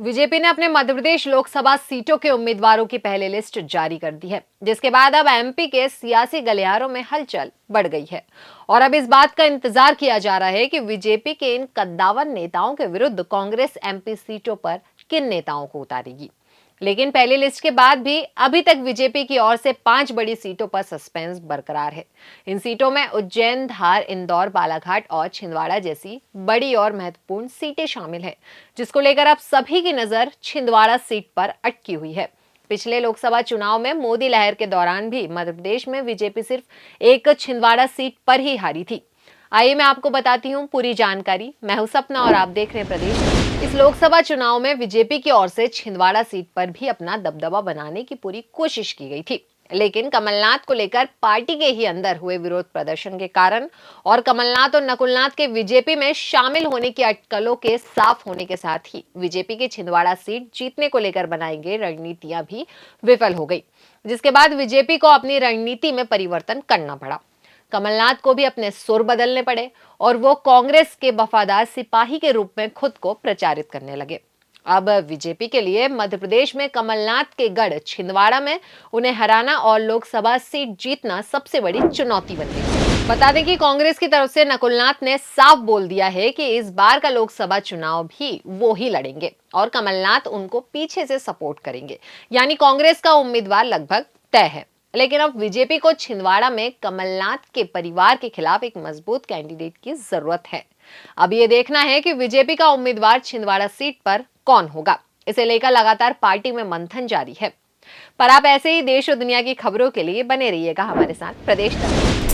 BJP ने अपने मध्य प्रदेश लोकसभा सीटों के उम्मीदवारों की पहली लिस्ट जारी कर दी है, जिसके बाद अब एमपी के सियासी गलियारों में हलचल बढ़ गई है। और अब इस बात का इंतजार किया जा रहा है कि बीजेपी के इन कद्दावर नेताओं के विरुद्ध कांग्रेस एमपी सीटों पर किन नेताओं को उतारेगी। लेकिन पहली लिस्ट के बाद भी अभी तक बीजेपी की ओर से 5 बड़ी सीटों पर सस्पेंस बरकरार है। इन सीटों में उज्जैन, धार, इंदौर, बालाघाट और छिंदवाड़ा जैसी बड़ी और महत्वपूर्ण सीटें शामिल हैं, जिसको लेकर अब सभी की नजर छिंदवाड़ा सीट पर अटकी हुई है। पिछले लोकसभा चुनाव में मोदी लहर के दौरान भी मध्य प्रदेश में बीजेपी सिर्फ एक छिंदवाड़ा सीट पर ही हारी थी। आइए मैं आपको बताती हूँ पूरी जानकारी। मैं हूं सपना और आप देख रहे हैं प्रदेश। इस लोकसभा चुनाव में बीजेपी की ओर से छिंदवाड़ा सीट पर भी अपना दबदबा बनाने की पूरी कोशिश की गई थी, लेकिन कमलनाथ को लेकर पार्टी के ही अंदर हुए विरोध प्रदर्शन के कारण और कमलनाथ और नकुलनाथ के बीजेपी में शामिल होने की अटकलों के साफ होने के साथ ही बीजेपी की छिंदवाड़ा सीट जीतने को लेकर बनाई गई रणनीतियां भी विफल हो गई, जिसके बाद बीजेपी को अपनी रणनीति में परिवर्तन करना पड़ा। कमलनाथ को भी अपने सुर बदलने पड़े और वो कांग्रेस के वफादार सिपाही के रूप में खुद को प्रचारित करने लगे। अब बीजेपी के लिए मध्य प्रदेश में कमलनाथ के गढ़ छिंदवाड़ा में उन्हें हराना और लोकसभा सीट जीतना सबसे बड़ी चुनौती बन गई। बता दें कि कांग्रेस की तरफ से नकुलनाथ ने साफ बोल दिया है कि इस बार का लोकसभा चुनाव भी वो ही लड़ेंगे और कमलनाथ उनको पीछे से सपोर्ट करेंगे, यानी कांग्रेस का उम्मीदवार लगभग तय है। लेकिन अब बीजेपी को छिंदवाड़ा में कमलनाथ के परिवार के खिलाफ एक मजबूत कैंडिडेट की जरूरत है। अब ये देखना है कि बीजेपी का उम्मीदवार छिंदवाड़ा सीट पर कौन होगा। इसे लेकर लगातार पार्टी में मंथन जारी है। पर आप ऐसे ही देश और दुनिया की खबरों के लिए बने रहिएगा हमारे साथ प्रदेश तक।